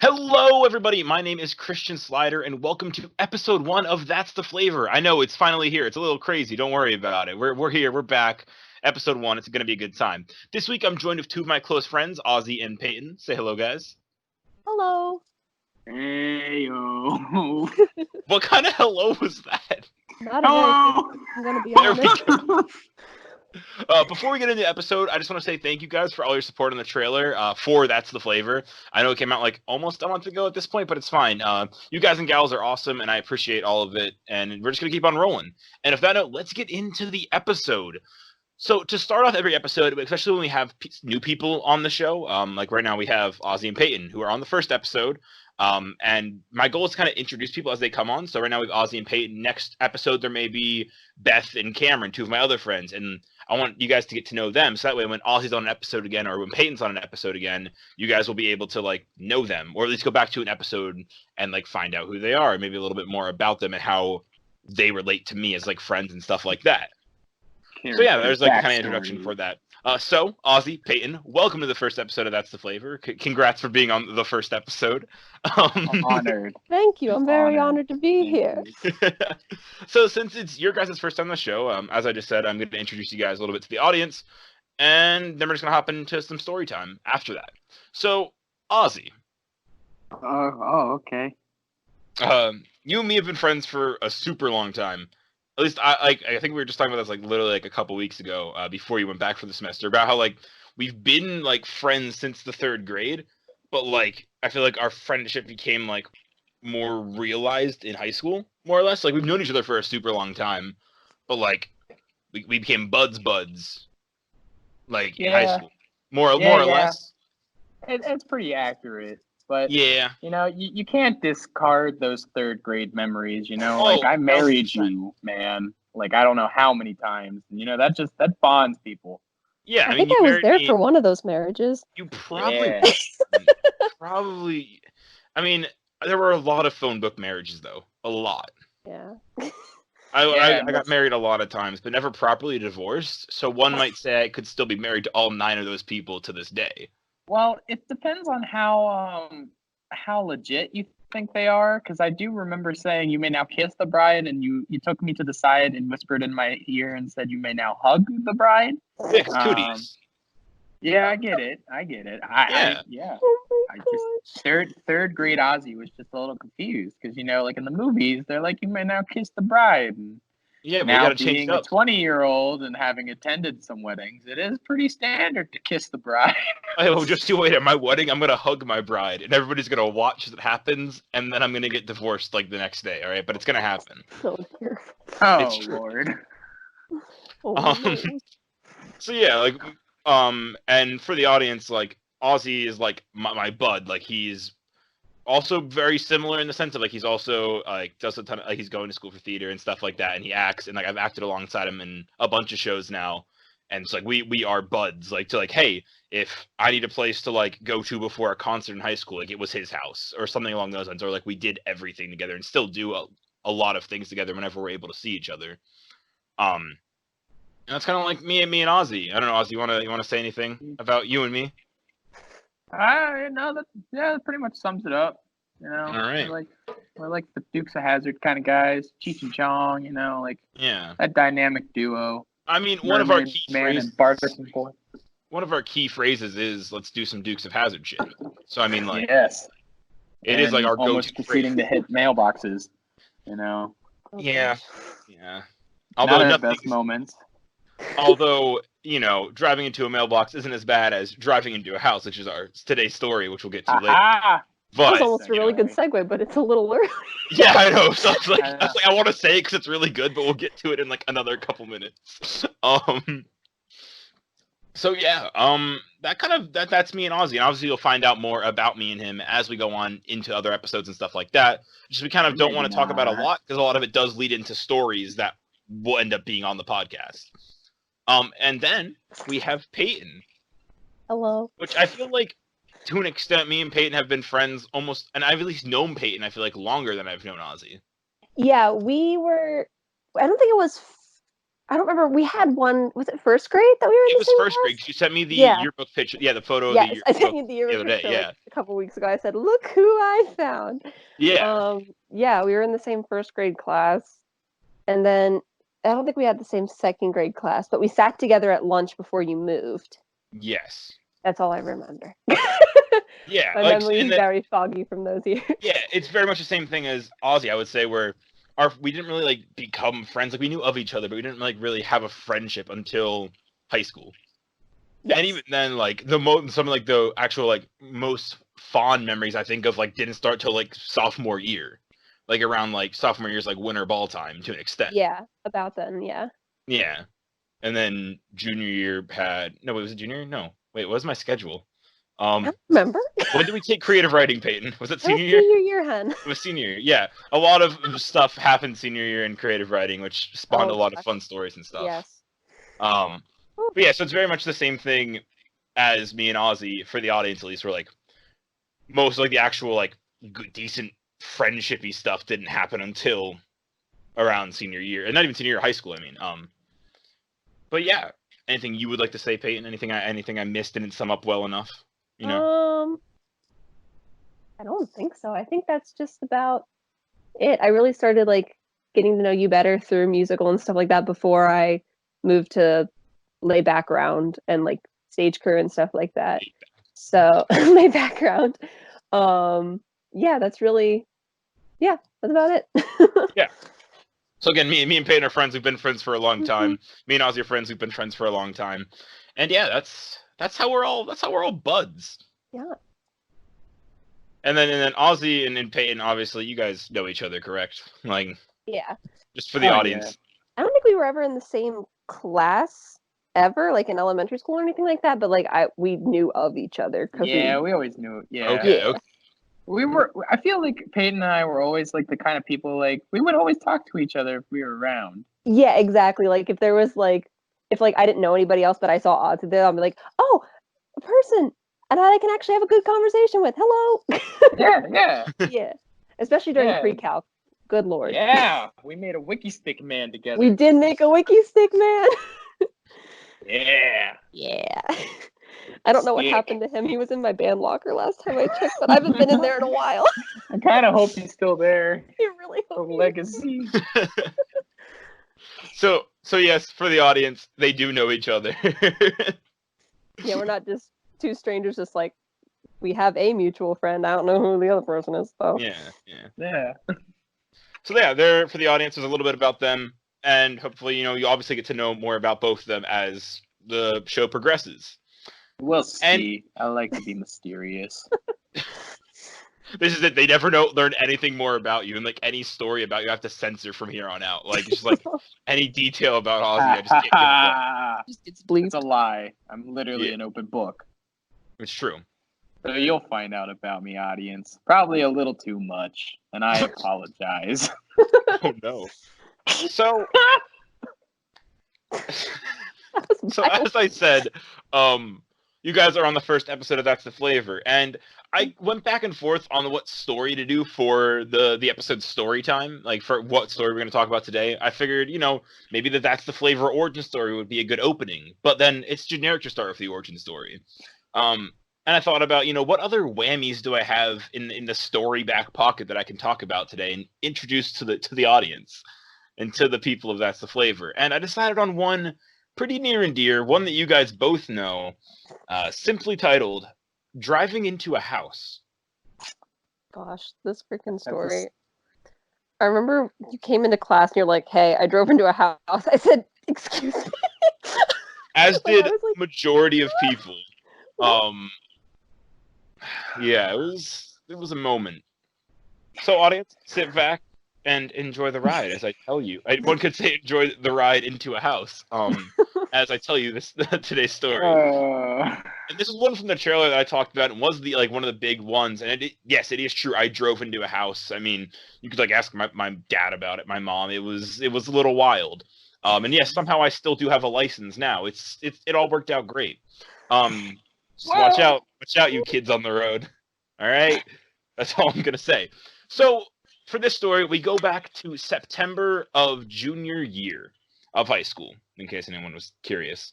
Hello, everybody. My name is Christian Slider, and welcome to episode 1 of That's the Flavor. I know it's finally here. It's a little crazy. Don't worry about it. We're here. We're back. Episode 1. It's going to be a good time. This week, I'm joined with two of my close friends, Ozzy and Peyton. Say hello, guys. Hello. Hey yo. What kind of hello was that? Not a very good, I'm gonna be There we honest. go. Before we get into the episode, I just want to say thank you guys for all your support on the trailer for That's the Flavor. I know it came out like almost a month ago at this point, but it's fine. You guys and gals are awesome, and I appreciate all of it, and we're just going to keep on rolling. And if that note, let's get into the episode. So to start off every episode, especially when we have new people on the show, like right now we have Ozzy and Peyton, who are on the first episode. And my goal is to kind of introduce people as they come on. So right now we have Ozzy and Peyton. Next episode, there may be Beth and Cameron, two of my other friends. And I want you guys to get to know them. So that way when Ozzy's on an episode again, or when Peyton's on an episode again, you guys will be able to like know them, or at least go back to an episode and like find out who they are, maybe a little bit more about them and how they relate to me as like friends and stuff like that. So yeah, there's like a kind of introduction for that. So, Ozzy, Peyton, welcome to the first episode of That's the Flavor. Congrats for being on the first episode. I'm honored. Thank you. I'm very honored to be here. So, since it's your guys' first time on the show, as I just said, I'm going to introduce you guys a little bit to the audience, and then we're just going to hop into some story time after that. So, Ozzy. Okay. You and me have been friends for a super long time. At least I think we were just talking about this like literally like a couple weeks ago before you went back for the semester about how like we've been like friends since the third grade, but like I feel like our friendship became like more realized in high school, more or less. Like we've known each other for a super long time, but like we became buds like in high school, more or less. It's pretty accurate, but Yeah, you can't discard those third grade memories. Like I married you, man. Like I don't know how many times. That bonds people. Yeah, I think I was there for one of those marriages. You probably probably. I mean, there were a lot of phone book marriages, though. A lot. Yeah. I got married a lot of times, but never properly divorced. So one might say I could still be married to all 9 of those people to this day. Well, it depends on how legit you think they are, because I do remember saying you may now kiss the bride, and you took me to the side and whispered in my ear and said you may now hug the bride. Cooties. Yeah, I get it. I just third grade Ozzy was just a little confused because like in the movies they're like you may now kiss the bride. And yeah, now being a 20-year-old and having attended some weddings, it is pretty standard to kiss the bride. Oh, just you wait. At my wedding, I'm gonna hug my bride, and everybody's gonna watch as it happens, and then I'm gonna get divorced like the next day. All right, but it's gonna happen. So weird. Oh Lord. So yeah, like, and for the audience, like Ozzy is like my bud. Like he's also very similar in the sense of like he's also like does a ton of like he's going to school for theater and stuff like that, and he acts, and like I've acted alongside him in a bunch of shows now, and it's like we are buds. Like to like, hey, if I need a place to like go to before a concert in high school, like it was his house or something along those lines, or like we did everything together and still do a lot of things together whenever we're able to see each other. And that's kind of like me and Ozzy. I don't know, Ozzy, you wanna say anything about you and me? That pretty much sums it up. All right. We're like the Dukes of Hazzard kind of guys, Cheech and Chong. Yeah, that dynamic duo. I mean, one of our key phrases. One of our key phrases is "Let's do some Dukes of Hazzard shit." So I mean, like, yes, it is like our almost go-to proceeding to hit mailboxes. Yeah. Although not our best moments. Although, driving into a mailbox isn't as bad as driving into a house, which is our today's story, which we'll get to later. But, that was almost a really good segue, but it's a little early. Yeah, I know. So I want to say it because it's really good, but we'll get to it in like another couple minutes. So yeah, that's me and Ozzy, and obviously you'll find out more about me and him as we go on into other episodes and stuff like that. Just we kind of don't want to talk about a lot because a lot of it does lead into stories that will end up being on the podcast. And then we have Peyton. Hello. Which I feel like, to an extent, me and Peyton have been friends almost, and I've at least known Peyton, I feel like, longer than I've known Ozzy. Yeah, we were, I don't think it was, I don't remember. We had one. Was it first grade that we were in It the was same first class? grade. You sent me the Yeah. yearbook picture. Yeah, the photo of the Yes, I sent yearbook you the the yearbook other day. picture Yeah. like a couple weeks ago. I said, "Look who I found." Yeah. Yeah, we were in the same first grade class, and then I don't think we had the same second grade class, but we sat together at lunch before you moved. Yes. That's all I remember. Yeah. My Like, memory and is then, very foggy from those years. yeah, it's very much the same thing as Ozzy, I would say, where we didn't really like become friends. Like we knew of each other, but we didn't like really have a friendship until high school. Yes. And even then, like some of like the actual like most fond memories I think of like didn't start till like sophomore year, like around like sophomore year's like winter ball time to an extent. Yeah, about then, yeah. Yeah, and then junior year had no. Wait, was it junior year? No, wait, what was my schedule? I don't remember. When did we take creative writing, Peyton? Was it It senior was year? senior year, hun. It was senior year. Yeah, a lot of stuff happened senior year in creative writing, which spawned Oh, a lot of gosh. fun stories and stuff. Yes. But yeah, so it's very much the same thing as me and Ozzy, for the audience at least. We're like, most like the actual like good, decent friendshipy stuff didn't happen until around senior year, and not even senior year of high school. I mean, but yeah, anything you would like to say, Peyton? Anything I missed didn't sum up well enough? You know? I don't think so. I think that's just about it. I really started like getting to know you better through musical and stuff like that before I moved to lay background and like stage crew and stuff like that. So lay background. Yeah, that's really that's about it. Yeah. So again, me and Peyton are friends. We've been friends for a long time. Me and Ozzy are friends. We've been friends for a long time. And yeah, that's how we're all buds. Yeah. And then Ozzy and Peyton, obviously, you guys know each other, correct? Like, Yeah. just for the audience. Yeah. I don't think we were ever in the same class ever, like in elementary school or anything like that. But like we knew of each other because we always knew. Yeah. Okay. We were. I feel like Peyton and I were always like the kind of people like we would always talk to each other if we were around. Yeah, exactly. Like if there was like if like I didn't know anybody else, but I saw Ozzy there, I'd be like, oh, a person, and I can actually have a good conversation with. Hello. Yeah. Yeah. Especially during pre-calc. Good lord. Yeah, we made a wiki stick man together. We did make a wiki stick man. Yeah. Yeah. I don't know what happened to him. He was in my band locker last time I checked, but I haven't been in there in a while. I kind of hope he's still there. I really hope. The legacy. So yes, for the audience, they do know each other. Yeah, we're not just two strangers. Just like we have a mutual friend. I don't know who the other person is, though. Yeah. So yeah, there for the audience is a little bit about them, and hopefully, you obviously get to know more about both of them as the show progresses. We'll see. I like to be mysterious. This is it. They never learn anything more about you, and like any story about you, I have to censor from here on out. Like just like any detail about Ozzy, I just can't give a Just gets bleeped. It's a lie. I'm literally an open book. It's true. So you'll find out about me, audience. Probably a little too much, and I apologize. Oh no. So as I said, you guys are on the first episode of That's the Flavor, and I went back and forth on what story to do for the episode story time, like for what story we're going to talk about today. I figured, maybe That's the Flavor origin story would be a good opening, but then it's generic to start with the origin story. And I thought about, what other whammies do I have in the story back pocket that I can talk about today and introduce to the audience and to the people of That's the Flavor. And I decided on one pretty near and dear, one that you guys both know, simply titled Driving into a House. Gosh, this freaking story. I remember you came into class and you're like, hey, I drove into a house. I said, excuse me. As did majority of people. Yeah, it was a moment. So audience, sit back and enjoy the ride as I tell you. One could say enjoy the ride into a house. As I tell you this today's story. And this is one from the trailer that I talked about, and was one of the big ones. And yes, it is true. I drove into a house. I mean, you could ask my dad about it, my mom. It was a little wild. And yes, somehow I still do have a license now. It all worked out great. Just watch out, you kids on the road. All right, that's all I'm gonna say. So for this story, we go back to September of junior year of high school. in case anyone was curious.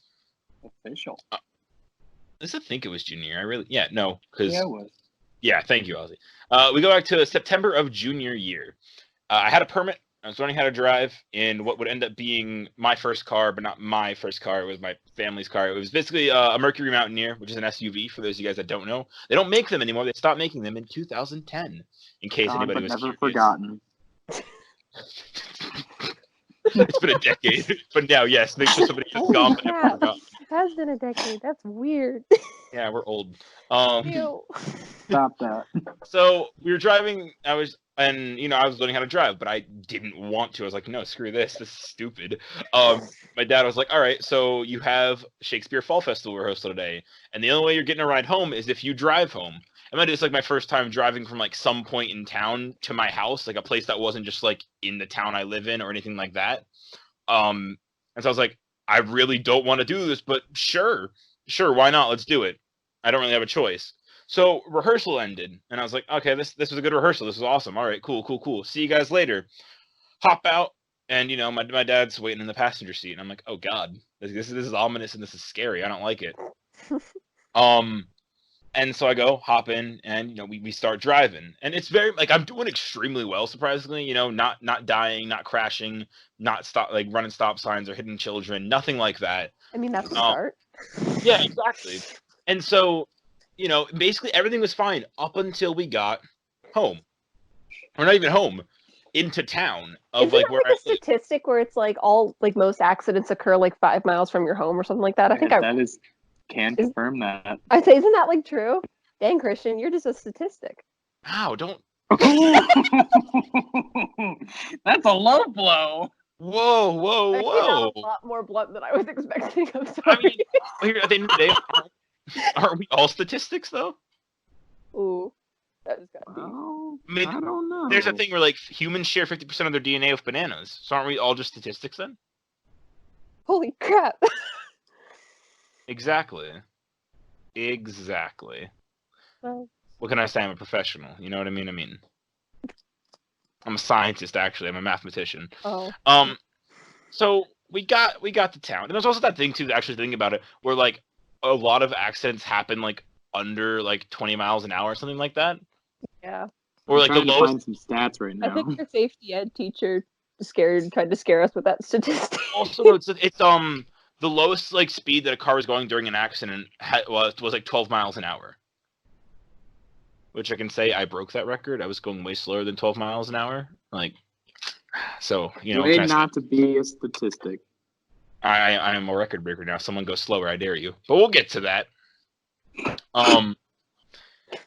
Official. At least I think it was junior year. No, because Yeah, it was. Yeah, thank you, Ozzy. We go back to September of junior year. I had a permit. I was learning how to drive in what would end up being my first car, but not my first car. It was my family's car. It was basically a Mercury Mountaineer, which is an SUV, for those of you guys that don't know. They don't make them anymore. They stopped making them in 2010, in case anybody was never curious. forgotten. It's been a decade. But now, yes, thanks for somebody who's gone but never crap. forgotten. It has been a decade. That's weird. Yeah, we're old. Ew. Stop that. So we were driving. I was learning how to drive, but I didn't want to. I was like, no, screw this. This is stupid. My dad was like, all right, so you have Shakespeare Fall Festival rehearsal today, and the only way you're getting a ride home is if you drive home. And it's like my first time driving from like some point in town to my house, like a place that wasn't just like in the town I live in or anything like that. And so I was like, I really don't want to do this, but sure, why not? Let's do it. I don't really have a choice. So rehearsal ended, and I was like, okay, this was a good rehearsal. This was awesome. All right, cool. See you guys later. Hop out, and my dad's waiting in the passenger seat, and I'm like, oh god, this is ominous and this is scary. I don't like it. And so I go hop in, and we start driving, and it's very like I'm doing extremely well, surprisingly. Not dying, not crashing, not running stop signs or hitting children, nothing like that. I mean, that's a start. Yeah, exactly. And so, basically everything was fine up until we got home. Or not even home, into town of Isn't like that where like a statistic where it's like most accidents occur like 5 miles from your home or something like that? I think can confirm that. I say, isn't that like true? Dang, Christian, you're just a statistic. Wow, don't. That's a low blow. Whoa. I think that a lot more blunt than I was expecting. I'm sorry. I mean, at the end of the day, aren't we all statistics though? Ooh, that has gotta be. Well, I mean, I don't know. There's a thing where like humans share 50% of their DNA with bananas. So aren't we all just statistics then? Holy crap! Exactly. Well, What can I say? I'm a professional. You know what I mean? I'm a scientist, actually. I'm a mathematician. oh. So we got to town, and there's also that thing too. Actually, thinking about it, where like a lot of accidents happen like under like 20 miles an hour or something like that. Yeah. Or like the trying to lowest. find some stats right now. I think your safety ed teacher tried to scare us with that statistic. Also, it's the lowest like speed that a car was going during an accident was like 12 miles an hour. Which I can say I broke that record. I was going way slower than 12 miles an hour. Like, so Way not to be a statistic. I am a record breaker now. Someone go slower, I dare you. But we'll get to that.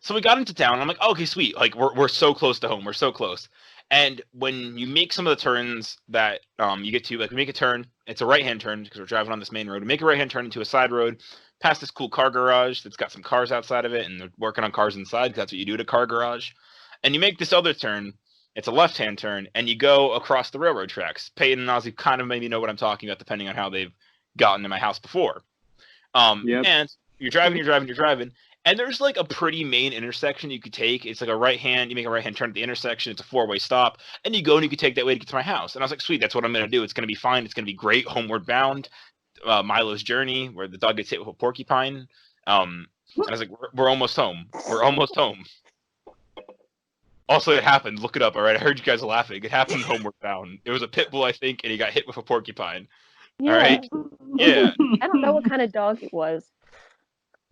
So we got into town, and I'm like, okay, sweet. Like we're so close to home. We're so close. And when you make some of the turns that you get to, like we make a turn, it's a right-hand turn because we're driving on this main road. We make a right-hand turn into a side road, past this cool car garage that's got some cars outside of it, and they're working on cars inside because that's what you do at a car garage. And you make this other turn. It's a left-hand turn, and you go across the railroad tracks. Peyton and Ozzy kind of maybe know what I'm talking about, depending on how they've gotten to my house before. Yep. And you're driving, and there's like a pretty main intersection you could take. It's like you make a right-hand turn at the intersection. It's a 4-way stop, and you go and you could take that way to get to my house. And I was like, sweet, that's what I'm going to do. It's going to be fine. It's going to be great. Homeward bound, Milo's Journey, where the dog gets hit with a porcupine. And I was like, we're almost home. We're almost home. Also, it happened. Look it up, all right? I heard you guys laughing. It happened homeward bound. It was a pit bull, I think, and he got hit with a porcupine. Yeah. All right? Yeah. I don't know what kind of dog it was.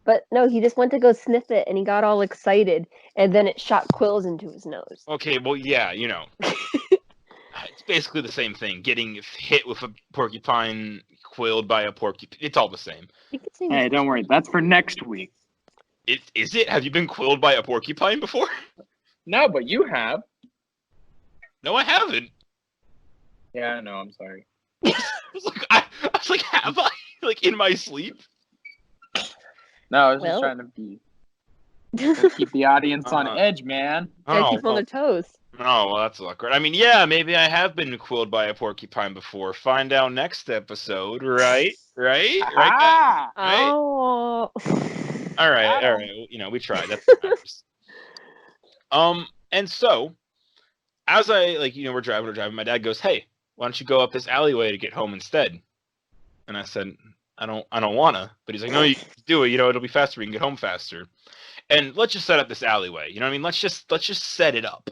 But no, he just went to go sniff it, and he got all excited, and then it shot quills into his nose. Okay, well, yeah, it's basically the same thing. Getting hit with a porcupine, quilled by a porcupine, it's all the same. Hey, don't worry. That's for next week. Is it? Have you been quilled by a porcupine before? No, but you have. No, I haven't. Yeah, I know. I'm sorry. I was like, have I? Like, in my sleep? No, I was just trying to keep the audience on edge, man. Gotta keep them on their toes. Oh, well, that's awkward. I mean, yeah, maybe I have been quilled by a porcupine before. Find out next episode, right? Right? Ah! Right? Oh. All right. We tried. That's what matters. And so, as I, we're driving, my dad goes, hey, why don't you go up this alleyway to get home instead? And I said, I don't wanna. But he's like, no, you do it. It'll be faster. We can get home faster. And let's just set up this alleyway. You know what I mean? Let's just set it up.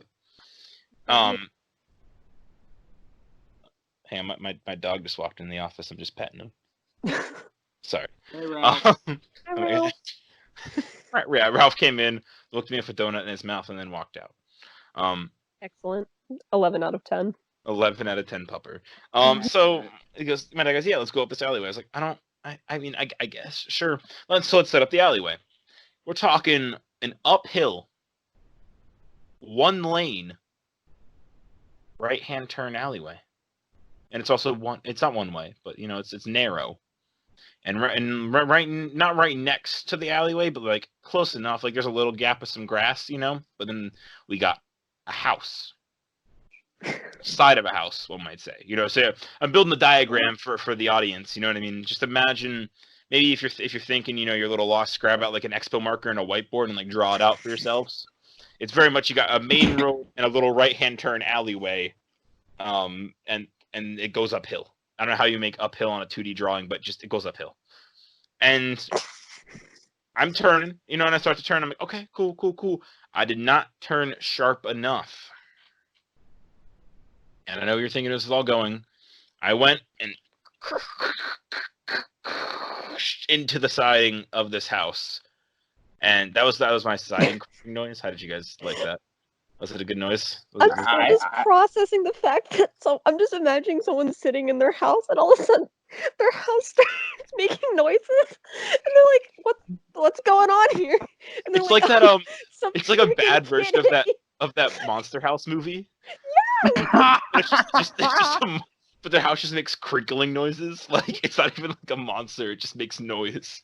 Hey, my dog just walked in the office. I'm just petting him. Sorry. Hey, Ralph. Yeah, Ralph came in, looked at me with a donut in his mouth, and then walked out. Excellent. 11 out of 10. 11 out of 10 pupper. So my dad goes, yeah, let's go up this alleyway. I was like, I guess, sure. Let's set up the alleyway. We're talking an uphill, 1 lane, right-hand turn alleyway. And it's also it's not one way, but it's narrow. And right, not right next to the alleyway, but like close enough. Like there's a little gap of some grass, but then we got a house. Side of a house, one might say. So I'm building the diagram for the audience, you know what I mean? Just imagine maybe if you're thinking, your little lost, grab out like an expo marker and a whiteboard and like draw it out for yourselves. It's very much you got a main road and a little right-hand turn alleyway. And it goes uphill. I don't know how you make uphill on a 2D drawing, but just it goes uphill. And I'm turning, and I start to turn. I'm like, okay, cool. I did not turn sharp enough. And I know you're thinking this is all going. I went and into the siding of this house. And that was my siding noise. How did you guys like that? Was it a good noise? I'm just processing the fact that I'm just imagining someone sitting in their house and all of a sudden their house starts making noises and they're like, what's going on here? And it's like that it's like a bad version of that Monster House movie. Yeah. But the house just makes crinkling noises. Like it's not even like a monster, it just makes noise.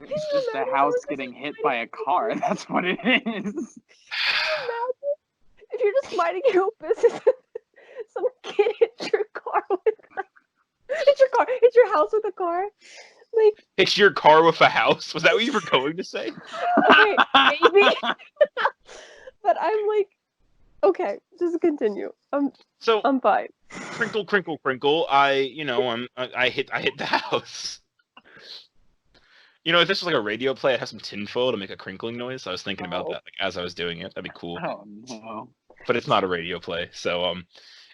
It's just a house getting hit by a car. That's what it is. If you're just minding your own business, some kid hits your car hits your house with a car. Like hits your car with a house? Was that what you were going to say? Okay, maybe. But I'm like, okay, just continue. I'm fine. Crinkle, crinkle, crinkle. I hit the house. If this was like a radio play, I'd have some tinfoil to make a crinkling noise. So I was thinking about that as I was doing it. That'd be cool. Oh no! But it's not a radio play. So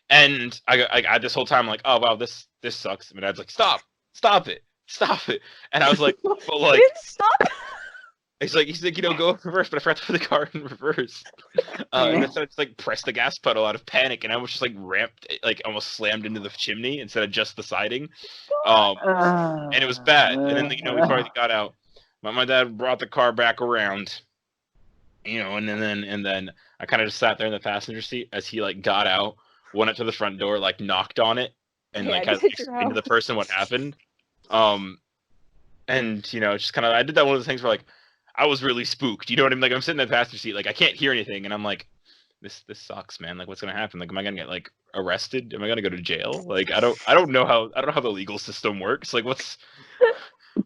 and I this whole time I'm like, oh wow, this sucks. And my dad's like, stop it. And I was like, but like, stop. He's like, go in reverse, but I forgot to put the car in reverse. And then so I just like pressed the gas pedal out of panic, and I was just like almost slammed into the chimney instead of just the siding. And it was bad. And then we finally got out. My dad brought the car back around, and then I kind of just sat there in the passenger seat as he like got out, went up to the front door, like knocked on it, and like kind of explained to the person what happened. And just kind of I did that one of the things where like I was really spooked. You know what I mean? Like I'm sitting in the passenger seat, like I can't hear anything, and I'm like, this sucks, man. Like what's gonna happen? Like am I gonna get like arrested? Am I gonna go to jail? Like I don't know how the legal system works. Like what's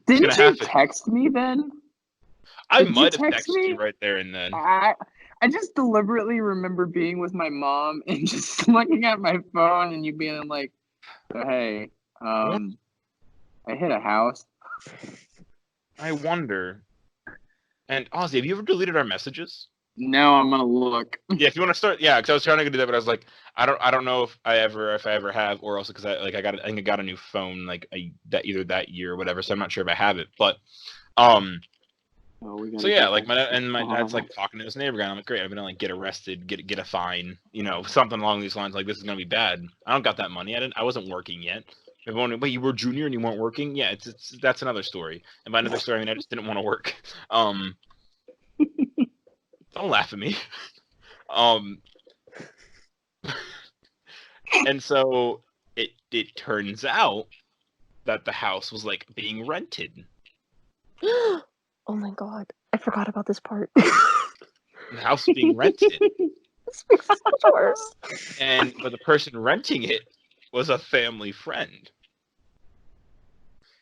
Didn't gonna you happen? Text me then? I might have texted you right there and then. I just deliberately remember being with my mom and just looking at my phone and you being like, oh, hey, I hit a house. I wonder. And Ozzy, have you ever deleted our messages? No, I'm gonna look. Yeah, if you want to start, yeah, because I was trying to do that, but I was like, I don't know if I ever have, or also because I think I got a new phone like either that year or whatever, so I'm not sure if I have it. But so yeah, like my dad's like talking to his neighbor guy. And I'm like, great, I'm gonna like get arrested, get a fine, something along these lines. Like this is gonna be bad. I don't got that money. I wasn't working yet. Everyone, but you were junior and you weren't working. Yeah, that's another story. And by another story, I mean I just didn't want to work. Don't laugh at me. And so it turns out that the house was like being rented. Oh my god, I forgot about this part. The house being rented. This makes it so much worse. But the person renting it was a family friend.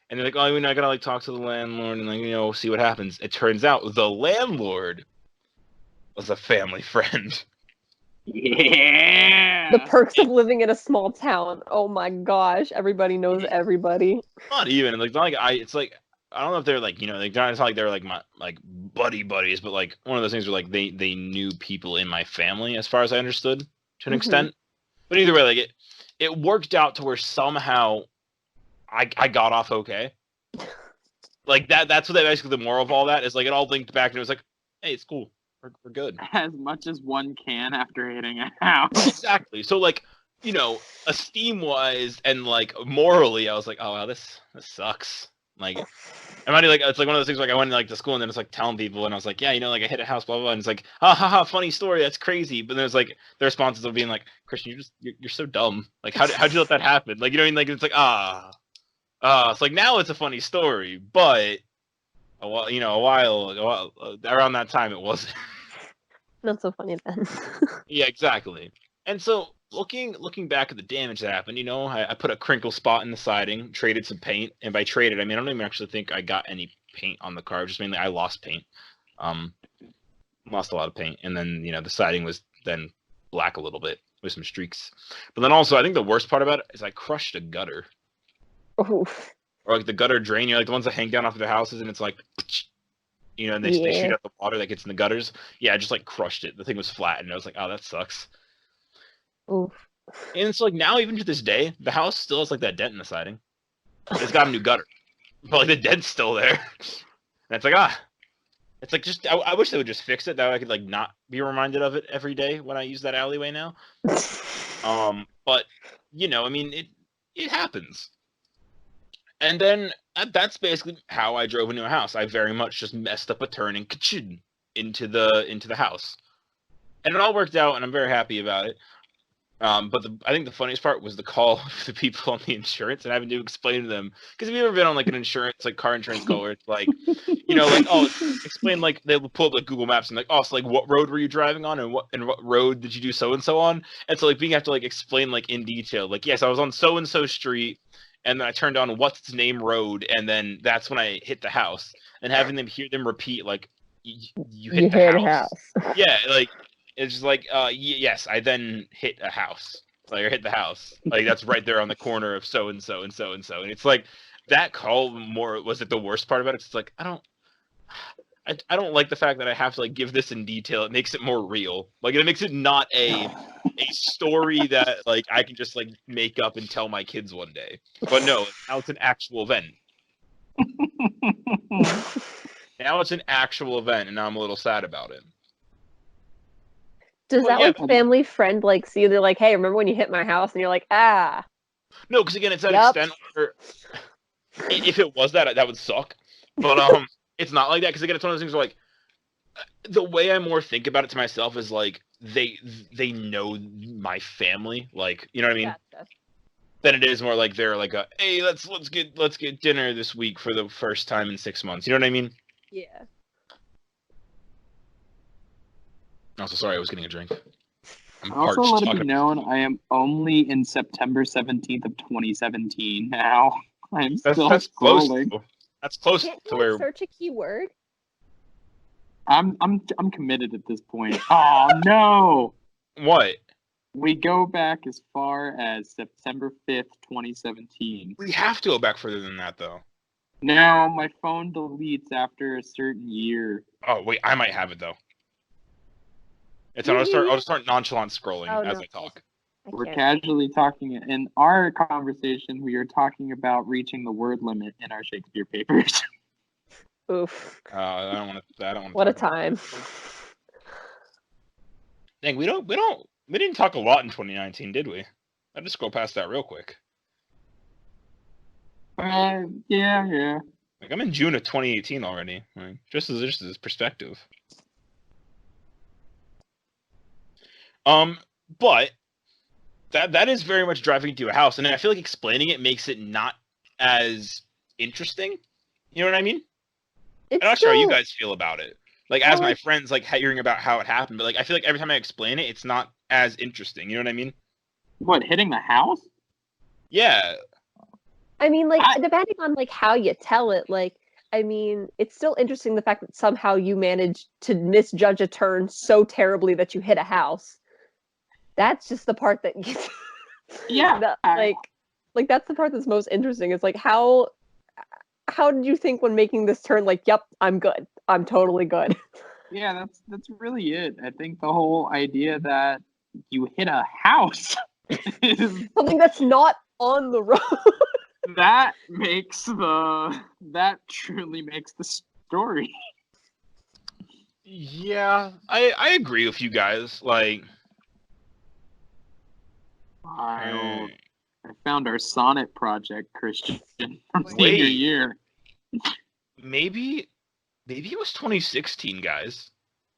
And they're like, oh, I gotta like talk to the landlord and like see what happens. It turns out the landlord was a family friend. Yeah. The perks of living in a small town. Oh my gosh, everybody knows everybody. Not even like not like it's like I don't know if they're like like it's not like they're like my like buddies, but like one of those things where like they knew people in my family as far as I understood to an extent. But either way, like it worked out to where somehow I got off okay. Like that's what basically the moral of all that is. Like it all linked back and it was like, hey, it's cool. We're good. As much as one can after hitting a house. Exactly. So like, esteem wise and like morally, I was like, oh wow, this sucks. Like, I'm not like it's like one of those things like I went like to school and then it's like telling people and I was like, yeah, like I hit a house, blah blah, and it's like, ha ha ha, funny story, that's crazy. But then it's like the responses of being like, Christian, you're so dumb. Like how'd you let that happen? Like you know what I mean? Like it's like it's like now it's a funny story, but a while around that time it wasn't. Not so funny then. Yeah, exactly. And so looking back at the damage that happened, I put a crinkle spot in the siding, traded some paint, and by traded I mean I don't even actually think I got any paint on the car, just mainly I lost paint. Lost a lot of paint, and then the siding was then black a little bit with some streaks. But then also I think the worst part about it is I crushed a gutter. Oof. Or like the gutter drain, like the ones that hang down off of their houses, and it's like, and they shoot out the water that gets in the gutters. Yeah, I just like crushed it. The thing was flat, and I was like, oh, that sucks. Oof. And it's like now, even to this day, the house still has like that dent in the siding. It's got a new gutter, but like the dent's still there. And it's like it's like just I wish they would just fix it. That way I could like not be reminded of it every day when I use that alleyway now. But I mean it happens. And then that's basically how I drove into a house. I very much just messed up a turn and ka-ching into the house, and it all worked out, and I'm very happy about it. But I think the funniest part was the call of the people on the insurance and having to explain to them, because have you ever been on like an insurance, like car insurance call where it's like, like, oh, explain, like they'll pull up like Google Maps and like, oh, so like what road were you driving on and what road did you do so and so on, and so like being have to like explain like in detail, like yes, I was on so and so street. And then I turned on what's its name road, and then that's when I hit the house. And having them hear them repeat like, "You hit the house." Yeah, like it's just like, yes, I then hit a house. Like I hit the house. Like that's right there on the corner of so and so and so and so. And it's like that call more was it the worst part about it? It's like I don't like the fact that I have to like give this in detail. It makes it more real. Like it makes it not a story that like I can just like make up and tell my kids one day. But no, now it's an actual event. Now it's an actual event, and now I'm a little sad about it. Does that like family friend like see they're like, hey, remember when you hit my house? And you're like, ah. No, because again, it's that extent where if it was that would suck. But it's not like that, because again, it's one of those things where like the way I more think about it to myself is like they know my family, like you know what I mean. Gotcha. Then it is more like they're like hey, let's get dinner this week for the first time in 6 months. You know what I mean? Yeah. Also, sorry, I was getting a drink. I'm also let it be known I am only in September 17th of 2017 now. I'm still scrolling. That's close to where. Search a keyword. I'm committed at this point. Oh no! What? We go back as far as September 5th, 2017. We have to go back further than that, though. No, my phone deletes after a certain year. Oh wait, I might have it though. I'll just start nonchalant scrolling as I talk. We're casually talking in our conversation. We are talking about reaching the word limit in our Shakespeare papers. Oof. I don't want to. What a time. Dang, we didn't talk a lot in 2019, did we? I just scroll past that real quick. Yeah. Like I'm in June of 2018 already. Like, just as perspective. But that is very much driving into a house, and I feel like explaining it makes it not as interesting. You know what I mean? I'm not sure how you guys feel about it. Like, as my friends, like, hearing about how it happened, but, like, I feel like every time I explain it, it's not as interesting. You know what I mean? What, hitting the house? Yeah. I mean, like, depending on, like, how you tell it, like, I mean, it's still interesting the fact that somehow you managed to misjudge a turn so terribly that you hit a house. that's just the part that gets Yeah. like that's the part that's most interesting. It's like how did you think when making this turn, like, yep, I'm good. I'm totally good. Yeah, that's really it. I think the whole idea that you hit a house is Something that's not on the road. that truly makes the story. Yeah, I agree with you guys. Like, Wild. I found our sonnet project, Christian, from senior Wait. year. maybe it was 2016, guys.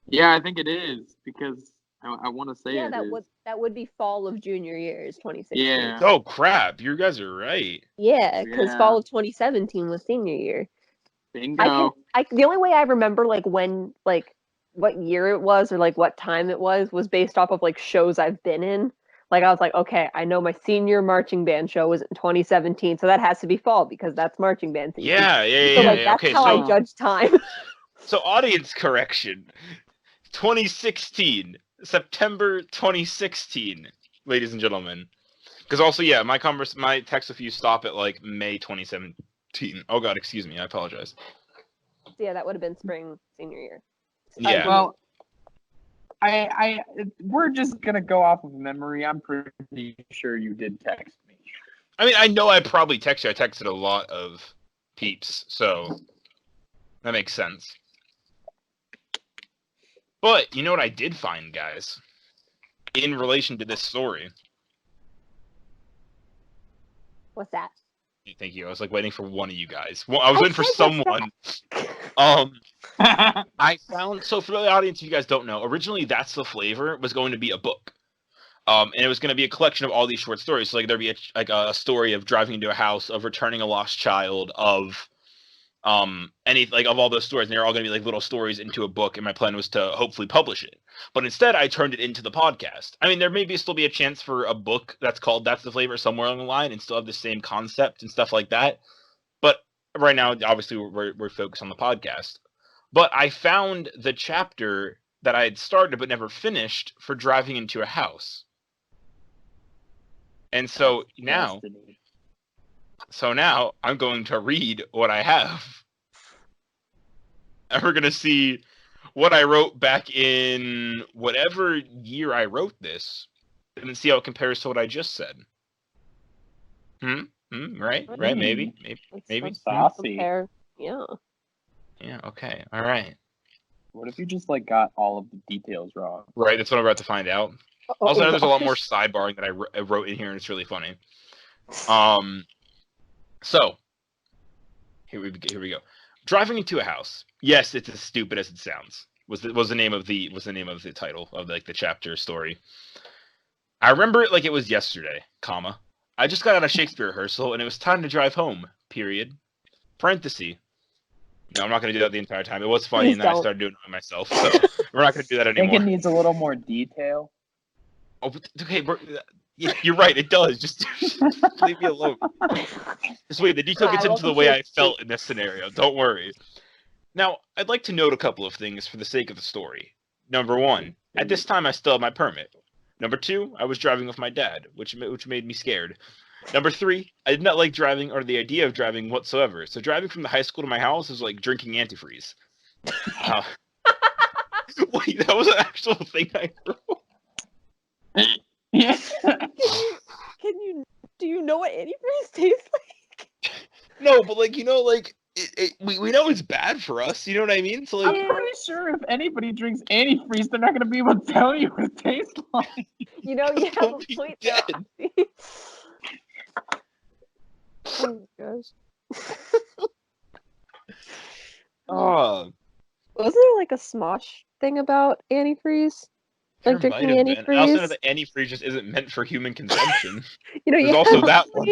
Yeah, I think it is because I want to say Yeah, it that is. would be fall of junior year is 2016. Yeah. Oh crap, you guys are right. Yeah, because Yeah. fall of 2017 was senior year. Bingo. The only way I remember like when like what year it was or like what time it was based off of like shows I've been in. Like I was like, okay, I know my senior marching band show was in 2017, so that has to be fall because that's marching band season. Yeah. So like Yeah. that's Okay, how so I judge time. so audience correction. 2016, September 2016, ladies and gentlemen. Because also, yeah, my text with you stop at like May 2017. Oh god, excuse me, I apologize. Yeah, that would have been spring senior year. Yeah. Well, we're just gonna go off of memory. I'm pretty sure you did text me. I mean, I know I probably texted you. I texted a lot of peeps, so that makes sense. But you know what I did find, guys, in relation to this story. What's that? Thank you. I was like waiting for one of you guys. Well, I was waiting for someone. I found, so for the audience, if you guys don't know, originally That's the Flavor was going to be a book. And it was going to be a collection of all these short stories. So like there'd be a story of driving into a house, of returning a lost child, of of all those stories, and they're all going to be like little stories into a book, and my plan was to hopefully publish it. But instead I turned it into the podcast. I mean, there may still be a chance for a book that's called That's the Flavor somewhere along the line and still have the same concept and stuff like that. But right now, obviously, we're focused on the podcast. But I found the chapter that I had started but never finished for driving into a house. And so now I'm going to read what I have. And we're going to see what I wrote back in whatever year I wrote this, and then see how it compares to what I just said. Right? Maybe. Saucy. Yeah. Yeah, okay. All right. What if you just like got all of the details wrong? Right, that's what I'm about to find out. Also, I know there's a lot more sidebarring that I wrote in here, and it's really funny. So here we go. Driving into a house. Yes, it's as stupid as it sounds. Was the name of the title of like the chapter story. I remember it like it was yesterday, comma. I just got out of Shakespeare rehearsal and it was time to drive home. Period. Parenthesis. No, I'm not going to do that the entire time. It was funny, and then I started doing it myself. So we're not going to do that I think anymore. it needs a little more detail. Oh, okay, you're right. It does. Just leave me alone. Just wait. The detail gets into the way I felt in this scenario. Don't worry. Now, I'd like to note a couple of things for the sake of the story. Number one, at this time I still had my permit. Number two, I was driving with my dad, which made me scared. Number three, I did not like driving or the idea of driving whatsoever. So driving from the high school to my house was like drinking antifreeze. Wait, that was an actual thing I wrote. Yeah. Do you know what antifreeze tastes like? No, but like, you know, like we know it's bad for us. You know what I mean? So like, I'm pretty sure if anybody drinks antifreeze, they're not going to be able to tell you what it tastes like. You know, you have a point there. Oh gosh. wasn't there like a Smosh thing about antifreeze? Like drinking antifreeze? I also know that antifreeze just isn't meant for human consumption. You know, there's also that one.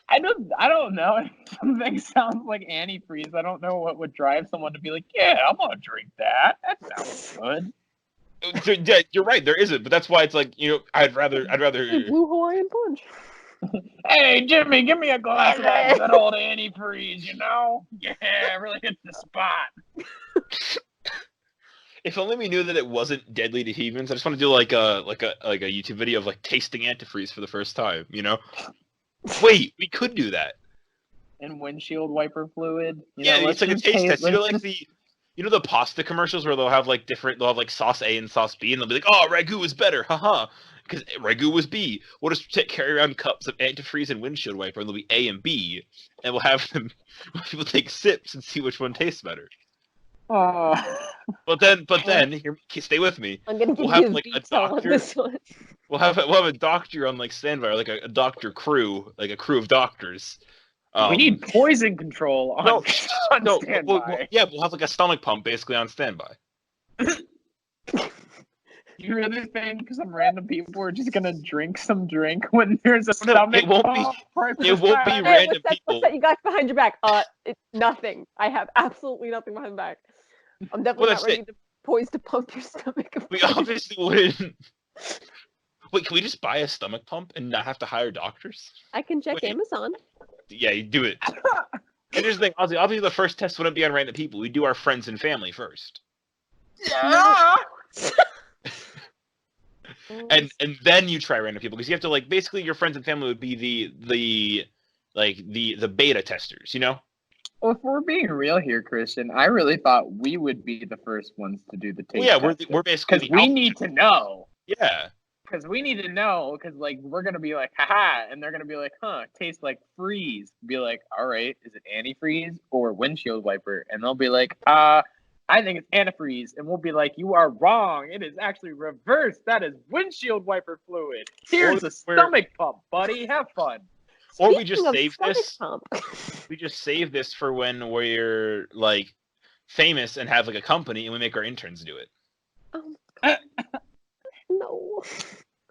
I don't know. Something sounds like antifreeze. I don't know what would drive someone to be like, yeah, I'm gonna drink that. That sounds good. Yeah, you're right. There isn't, but that's why it's like, you know, I'd rather. Blue Hawaiian punch. Hey Jimmy, give me a glass of that good old antifreeze. You know, yeah, really hit the spot. If only we knew that it wasn't deadly to humans. I just want to do like a YouTube video of like tasting antifreeze for the first time. You know? Wait, we could do that. And windshield wiper fluid. Yeah, Let's it's like a just taste test. You know, like let's the pasta commercials where they'll have like sauce A and sauce B, and they'll be like, "Oh, ragu is better, haha," because ragu was B. We'll just carry around cups of antifreeze and windshield wiper, and they'll be A and B, and we'll have them. People take sips and see which one tastes better. But then, here, stay with me. I'm gonna give We'll have you like a detail on doctor. this one. We'll have a doctor on like standby, or like a doctor crew, like a crew of doctors. we need poison control on, No, on no, standby. we'll have like a stomach pump basically on standby. You really think some random people are just gonna drink some drink when there's a No, stomach it won't be- pump? it won't be Hey, random what's people. that you got behind your back? It's nothing. I have absolutely nothing behind my back. I'm definitely Well, not ready to poised to pump your stomach. We obviously wouldn't. Wait, can we just buy a stomach pump and not have to hire doctors? I can check Wait. Amazon. Yeah, you do it. And here's the thing, obviously the first test wouldn't be on random people. We do our friends and family first. Yeah. And then you try random people because you have to like basically your friends and family would be the beta testers, you know? Well, if we're being real here, Christian, I really thought we would be the first ones to do the taste. Well, yeah, we're basically because we need to know. Yeah. Because we need to know. Because like we're gonna be like, haha, and they're gonna be like, huh, tastes like freeze. Be like, all right, is it antifreeze or windshield wiper? And they'll be like, I think it's antifreeze, and we'll be like, you are wrong. It is actually reversed. That is windshield wiper fluid. Here's a stomach pump, buddy. Have fun. Or we just Speaking of save stomach this. pump. We just save this for when we're like famous and have like a company and we make our interns do it. Oh my God. No.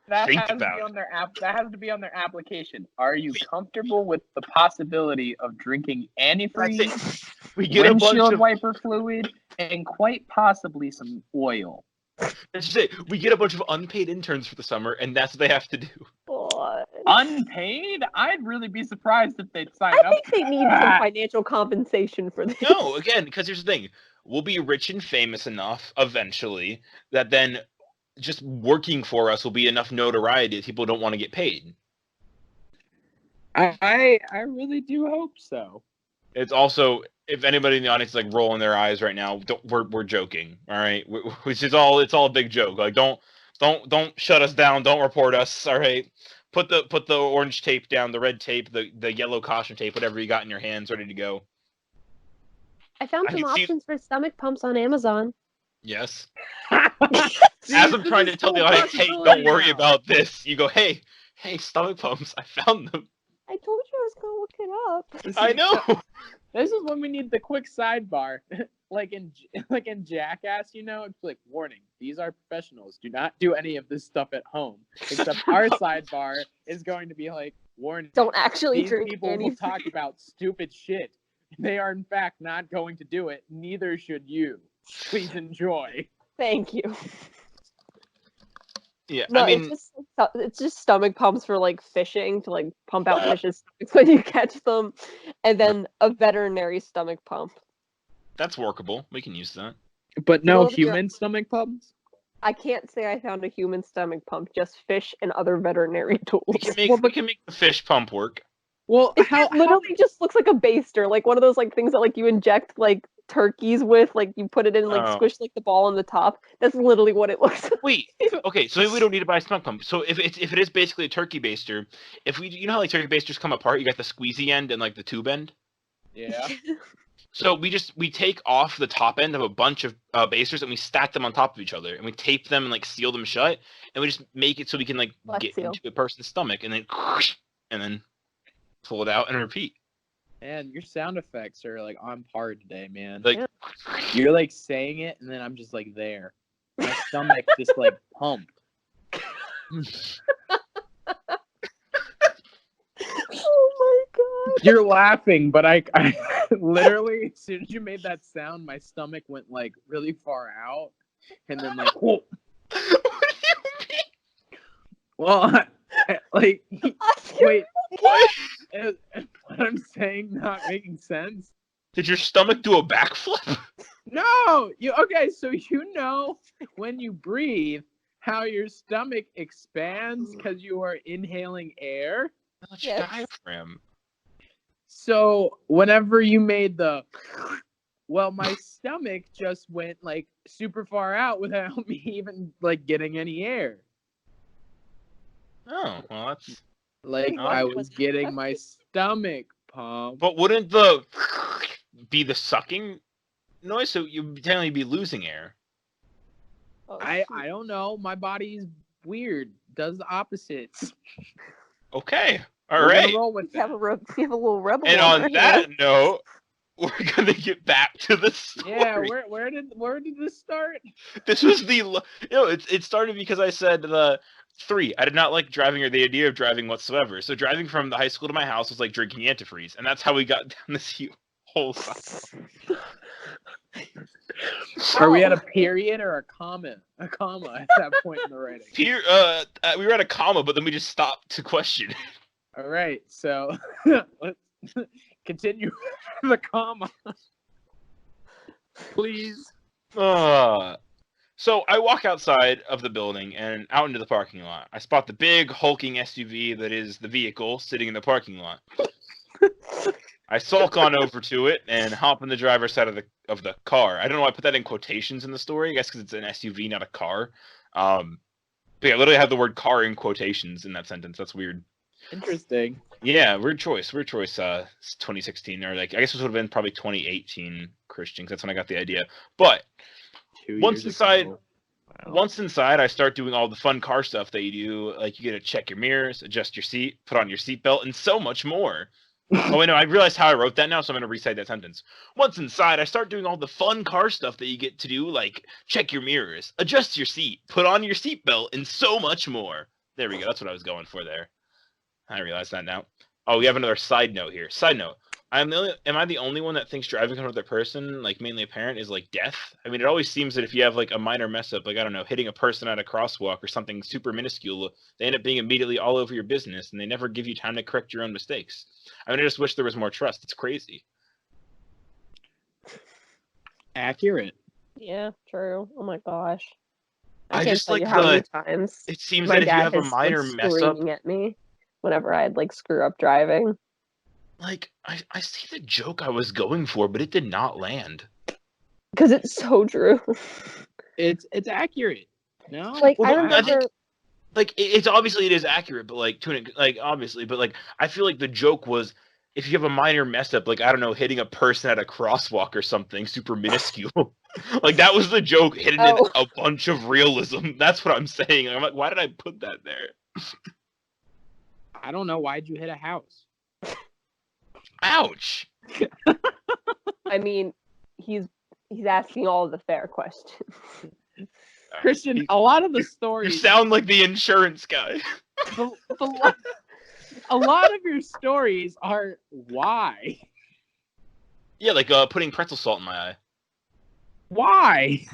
That Think has to about be it. on their app. That has to be on their application. Are you comfortable with the possibility of drinking antifreeze, We get a bunch windshield of wiper fluid, and quite possibly some oil? let's just say, we get a bunch of unpaid interns for the summer and that's what they have to do. God. Unpaid? I'd really be surprised if they'd sign I up. think they need some financial compensation for this. No, again, because here's the thing. We'll be rich and famous enough eventually that then just working for us will be enough notoriety that people don't want to get paid. I really do hope so. It's also, if anybody in the audience is like rolling their eyes right now, we're joking, all right? Which is all, it's all a big joke. Like don't shut us down, don't report us, all right? Put the orange tape down, the red tape, the yellow caution tape, whatever you got in your hands, ready to go. I found I some can see- options for stomach pumps on Amazon. Yes. As I'm trying to tell the audience, hey, don't worry about this. You go, hey, stomach pumps, I found them. I told you I was gonna look it up. I know. This is when we need the quick sidebar. like in Jackass, it's like, warning, these are professionals. Do not do any of this stuff at home. Except our sidebar is going to be like, warning, Don't actually these drink people any. will talk about stupid shit. They are in fact not going to do it. Neither should you. Please enjoy. Thank you. Yeah, No, I mean, it's just stomach pumps for like fishing to like pump out fish's stomachs when you catch them, and then a veterinary stomach pump. that's workable. We can use that. But no human stomach pumps? I can't say I found a human stomach pump, just fish and other veterinary tools. We can make the fish pump work. Well, It literally just looks like a baster, like one of those like things that like you inject like turkeys with, like you put it in and like Oh. squish like the ball on the top. That's literally what it looks like. Wait, okay, so maybe we don't need to buy a stomach pump. So if it is basically a turkey baster, you know how like turkey basters come apart, you got the squeezy end and like the tube end. Yeah. So we take off the top end of a bunch of basters and we stack them on top of each other and we tape them and like seal them shut and we just make it so we can like Flex get seal. into a person's stomach and then pull it out and repeat. Man, your sound effects are like on par today, man. Like Yeah. You're like saying it, and then I'm just like there. My stomach just like pumped. Oh my god. You're laughing, but I literally, as soon as you made that sound, my stomach went like really far out, and then like, whoa. what do you mean? Well, like, wait, What? is what I'm saying not making sense? Did your stomach do a backflip? No, okay? So when you breathe, how your stomach expands because you are inhaling air. That's your diaphragm. So whenever you made my stomach just went like super far out without me even like getting any air. Oh, well, that's like I was getting my stomach pumped. But wouldn't the be the sucking noise? So you'd technically be losing air. Oh, I don't know. My body's weird. Does the opposites. Okay. All We're right. gonna roll with that. You have a little rebel. And on that note, we're gonna get back to the story. Yeah, where did this start? This was it started because I said 3. I did not like driving or the idea of driving whatsoever. So driving from the high school to my house was like drinking antifreeze, and that's how we got down this whole cycle. Are we at a period or a comma? A comma at that point in the writing. We were at a comma, but then we just stopped to question. All right, so let's continue the comma, please. So I walk outside of the building and out into the parking lot. I spot the big hulking SUV that is the vehicle sitting in the parking lot. I sulk on over to it and hop in the driver's side of the car. I don't know why I put that in quotations in the story. I guess because it's an SUV, not a car. But yeah, I literally have the word car in quotations in that sentence. That's weird. Interesting. Yeah, weird choice. 2016, or like I guess it would have been probably 2018 Christian, 'cause that's when I got the idea. But once inside, I start doing all the fun car stuff that you do. Like you get to check your mirrors, adjust your seat, put on your seatbelt, and so much more. Oh wait, no, I realized how I wrote that now, so I'm gonna recite that sentence. Once inside, I start doing all the fun car stuff that you get to do, like check your mirrors, adjust your seat, put on your seatbelt, and so much more. There we go. That's what I was going for there. I realize that now. Oh, we have another side note here. Side note. Am I the only one that thinks driving with another person, like mainly a parent, is like death? I mean, it always seems that if you have like a minor mess up, like, I don't know, hitting a person at a crosswalk or something super minuscule, they end up being immediately all over your business and they never give you time to correct your own mistakes. I mean, I just wish there was more trust. It's crazy. Accurate. Yeah, true. Oh my gosh. I can't just tell like you how many times it seems my that if you dad have a has, minor like, mess up, screaming at me whenever I'd like screw up driving. like I see the joke I was going for, but it did not land. Because it's so true. It's accurate. No, Like Well, I I remember. think, like it's obviously it is accurate, but like obviously, but like I feel like the joke was if you have a minor mess up, like I don't know, hitting a person at a crosswalk or something super minuscule. Like that was the joke hidden in a bunch of realism. That's what I'm saying. I'm like, why did I put that there? I don't know. Why'd you hit a house? Ouch. I mean, he's asking all of the fair questions. Christian, a lot of the stories. You sound like the insurance guy. A lot of your stories are why. Yeah, like putting pretzel salt in my eye. Why?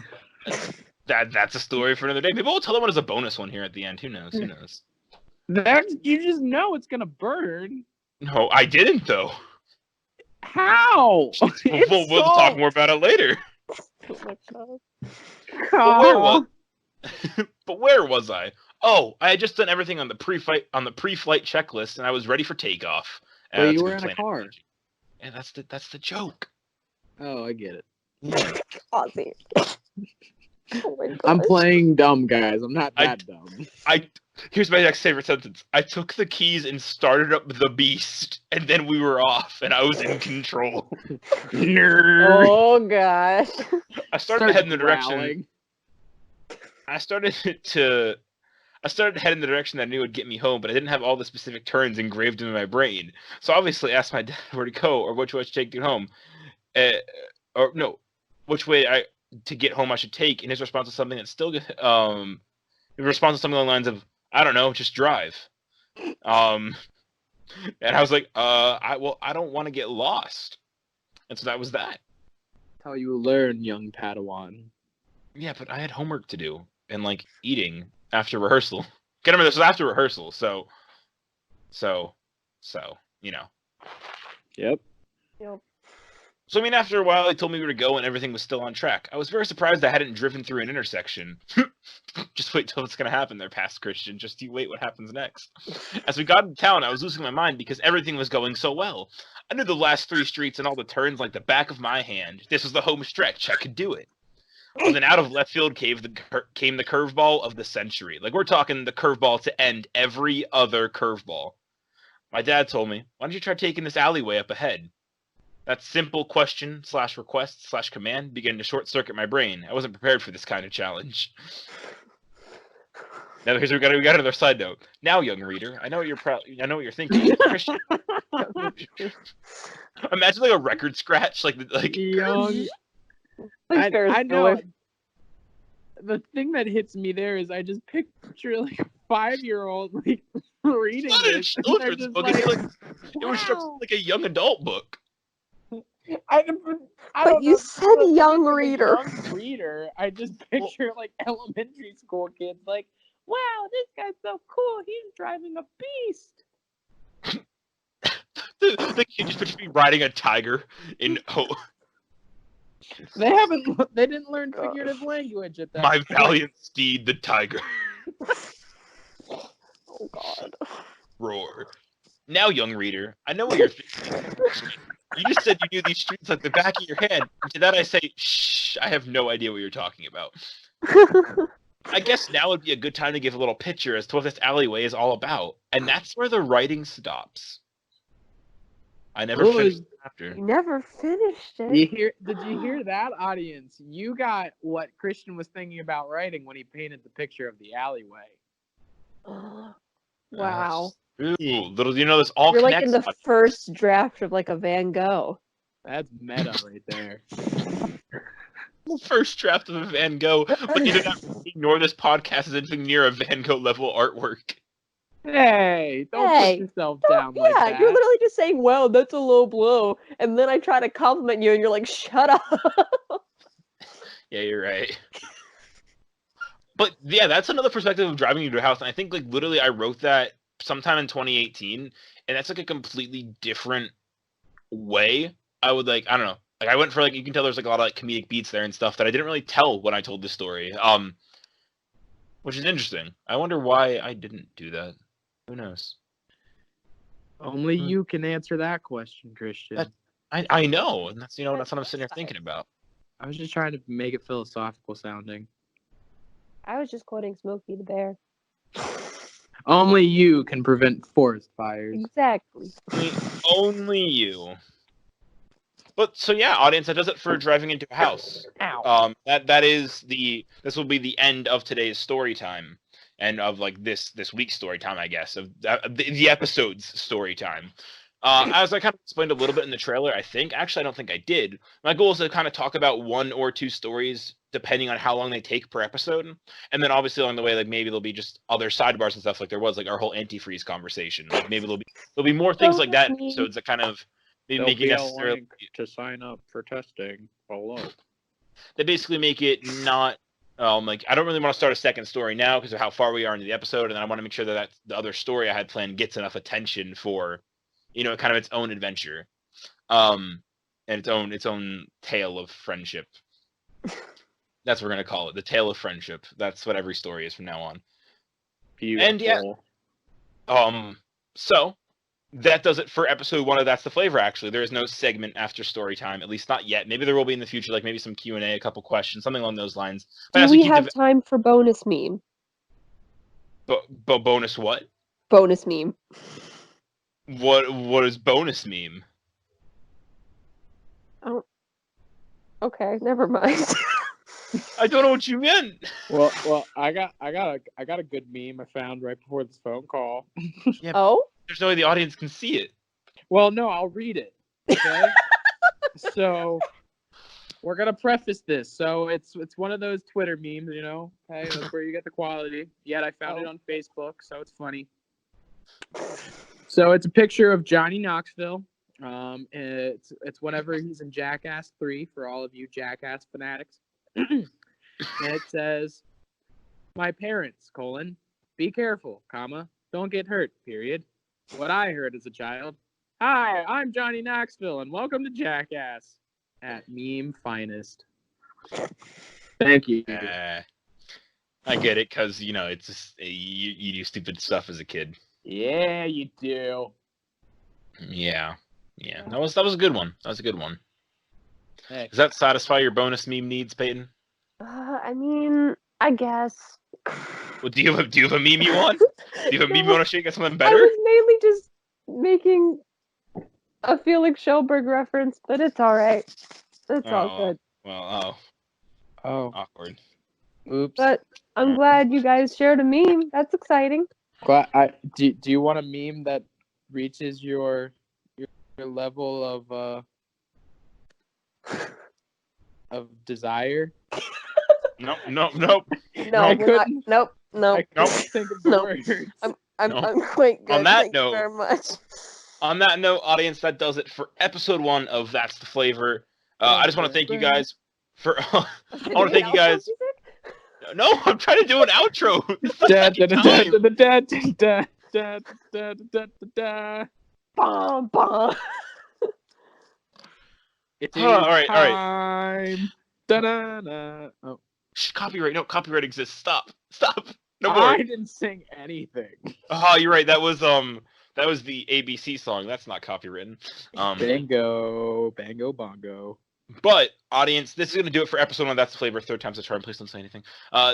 That's a story for another day. Maybe we'll tell that one as a bonus one here at the end. Who knows? Who knows? You just know it's gonna burn. No, I didn't though. How? We'll talk more about it later. Oh my god. But where was I? Oh, I had just done everything on the pre-flight checklist, and I was ready for takeoff. Well, you were in a car. And that's the joke. Oh, I get it. Yeah. Ozzy. Oh my god. I'm playing dumb, guys. I'm not that dumb. Here's my next favorite sentence. I took the keys and started up the beast, and then we were off, and I was in control. Oh gosh. I started heading the direction. I started heading in the direction that I knew would get me home, but I didn't have all the specific turns engraved in my brain. So obviously, I asked my dad where to go or which way to take to get home, or no, which way to get home I should take. And his response was something that's still his response was something along the lines of, I don't know, just drive. And I was like, I don't want to get lost. And so that was that. How you learn, young Padawan. Yeah, but I had homework to do and like eating after rehearsal. Gotta remember this was after rehearsal, so you know. Yep. So, I mean, after a while, they told me where to go and everything was still on track. I was very surprised I hadn't driven through an intersection. Just wait till it's going to happen there, past Christian. Just you wait what happens next. As we got into town, I was losing my mind because everything was going so well. I knew the last 3 streets and all the turns like the back of my hand. This was the home stretch. I could do it. Well, then out of left field came the curveball of the century. Like, we're talking the curveball to end every other curveball. My dad told me, why don't you try taking this alleyway up ahead? That simple question / request / command began to short circuit my brain. I wasn't prepared for this kind of challenge. Now here's we got another side note. Now, young reader, I know what you're thinking. Christian, imagine like a record scratch, like Young. I know. The thing that hits me there is I just picture like a 5-year-old like reading not a this. children's book. It was just like a young adult book. I But don't you know, said but young as a reader. Young reader. I just picture like elementary school kids like, wow, this guy's so cool. He's driving a beast. The kid just pictured me riding a tiger in They didn't learn figurative language at that my point. valiant steed, the tiger. Oh God. Roar. Now, young reader, I know what you're thinking. You just said you knew these streets like the back of your hand. And to that I say, shh, I have no idea what you're talking about. I guess now would be a good time to give a little picture as to what this alleyway is all about. And that's where the writing stops. I never finished after. You never finished it. Did you hear that, audience? You got what Christian was thinking about writing when he painted the picture of the alleyway. Wow. Ooh, little do you know this all You're like connects. in the first draft of like a Van Gogh. That's meta right there. First draft of a Van Gogh, but you do not ignore this podcast as anything near a Van Gogh level artwork. Hey, don't put yourself down like that. You're literally just saying, "Wow, that's a low blow," and then I try to compliment you, and you're like, "Shut up." Yeah, you're right. But yeah, that's another perspective of driving you to a house, and I think like literally I wrote that sometime in 2018, and that's like a completely different way. I would I don't know. Like I went for you can tell there's like a lot of like comedic beats there and stuff that I didn't really tell when I told this story. Which is interesting. I wonder why I didn't do that. Who knows? Only you can answer that question, Christian. I know, and that's that's what I'm sitting here thinking about. I was just trying to make it philosophical sounding. I was just quoting Smokey the Bear. Only you can prevent forest fires. Exactly. Only you. But so yeah, audience, that does it for driving into a house. Ow. This will be the end of today's story time, and of this week's story time, I guess, of the episode's story time. As I kind of explained a little bit in the trailer, I don't think I did. My goal is to kind of talk about 1 or 2 stories, depending on how long they take per episode, and then obviously along the way, maybe there'll be just other sidebars and stuff, like there was our whole antifreeze conversation. Maybe there'll be more things like that in episodes that kind of maybe make it necessarily to sign up for testing below. They basically make it not. I don't really want to start a second story now because of how far we are into the episode, and then I want to make sure that the other story I had planned gets enough attention for kind of its own adventure, and its own tale of friendship. That's what we're gonna call it, the tale of friendship. That's what every story is from now on. Beautiful. And yeah, so that does it for episode 1 of That's the Flavor. Actually, there is no segment after story time, at least not yet. Maybe there will be in the future, maybe some Q&A, a couple questions, something along those lines. Do we have time for bonus meme? Bonus what? Bonus meme. What is bonus meme? Oh. Okay, never mind. I don't know what you meant. Well, I got a good meme I found right before this phone call. Yeah, oh? There's no way the audience can see it. Well, no, I'll read it. Okay. So we're gonna preface this. So it's one of those Twitter memes, Hey, that's where you get the quality. Yet I found it on Facebook, so it's funny. So it's a picture of Johnny Knoxville. It's whenever he's in Jackass 3 for all of you Jackass fanatics. And it says, "My parents, be careful, don't get hurt, period. What I heard as a child. Hi, I'm Johnny Knoxville, and welcome to Jackass." at Meme Finest. Thank you. I get it, because, it's just, you do stupid stuff as a kid. Yeah, you do. Yeah. That was a good one. That was a good one. Hey. Does that satisfy your bonus meme needs, Peyton? I mean, I guess. Well, do you have a meme you want? Do you have a meme you want to show you something I better? was mainly just making a Felix Schellberg reference, but it's all right. It's all good. Well, Oh, awkward. oops. But I'm glad you guys shared a meme. That's exciting. Do you want a meme that reaches your level of desire? Nope. No, Nope. Nope. I couldn't think of the Nope. words. I'm quite good. On that Thank note- you very much. On that note, audience, that does it for episode 1 of That's the Flavor. I just want to thank you guys for. I want to thank you guys. No, I'm trying to do an outro. This is the second time. Bum, bum. It All is right. time. Da-da-da. Oh. Shh, copyright. No, copyright exists. Stop. No I more. didn't sing anything. Oh, you're right. That was the ABC song. That's not copywritten. Bango, bango, bongo. But audience, this is gonna do it for episode 1. That's the Flavor. Third time's a charm. Please don't say anything.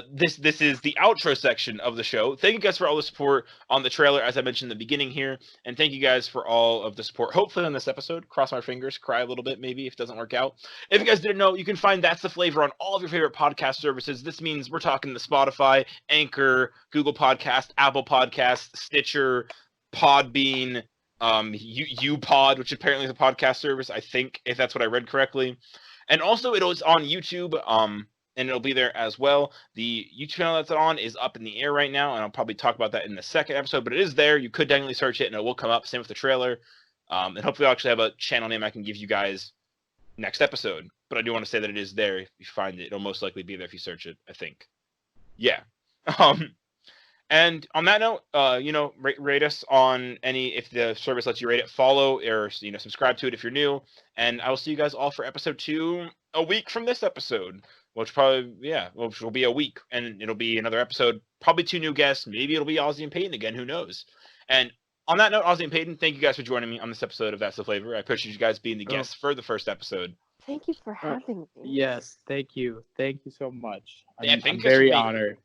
This is the outro section of the show. Thank you guys for all the support on the trailer, as I mentioned in the beginning here, and thank you guys for all of the support. Hopefully on this episode, cross my fingers, cry a little bit maybe if it doesn't work out. If you guys didn't know, you can find That's the Flavor on all of your favorite podcast services. This means we're talking the Spotify, Anchor, Google Podcast, Apple Podcast, Stitcher, Podbean, UPod, which apparently is a podcast service, I think, if that's what I read correctly. And also it is on YouTube, and it'll be there as well. The YouTube channel that's on is up in the air right now, and I'll probably talk about that in the second episode, but it is there. You could technically search it and it will come up. Same with the trailer. And hopefully I'll actually have a channel name I can give you guys next episode. But I do want to say that it is there. If you find it, it'll most likely be there if you search it, I think. Yeah. And on that note, rate us on if the service lets you rate it, follow or subscribe to it if you're new. And I will see you guys all for episode 2 a week from this epistage, which will be a week, and it'll be another episode, probably 2 new guests. Maybe it'll be Ozzy and Peyton again. Who knows? And on that note, Ozzy and Peyton, thank you guys for joining me on this episode of That's the Flavor. I appreciate you guys being the guests for the first episode. Thank you for having me. Yes, thank you. Thank you so much. I'm Thank you very for being honored.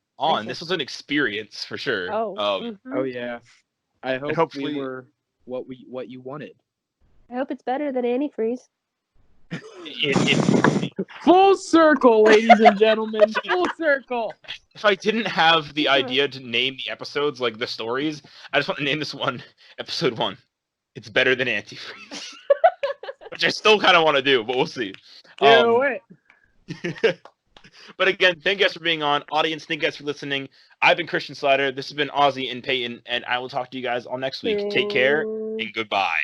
This was an experience for sure. Oh, Oh yeah. I hope hopefully we were what you wanted. I hope it's better than antifreeze. Full circle, ladies and gentlemen. Full circle. If I didn't have the idea to name the episodes, like the stories, I just want to name this one episode 1. It's better than antifreeze. Which I still kind of want to do, but we'll see. Do it. But again, thank you guys for being on. Audience, thank you guys for listening. I've been Christian Slider. This has been Ozzy and Peyton, and I will talk to you guys all next week. Take care and goodbye.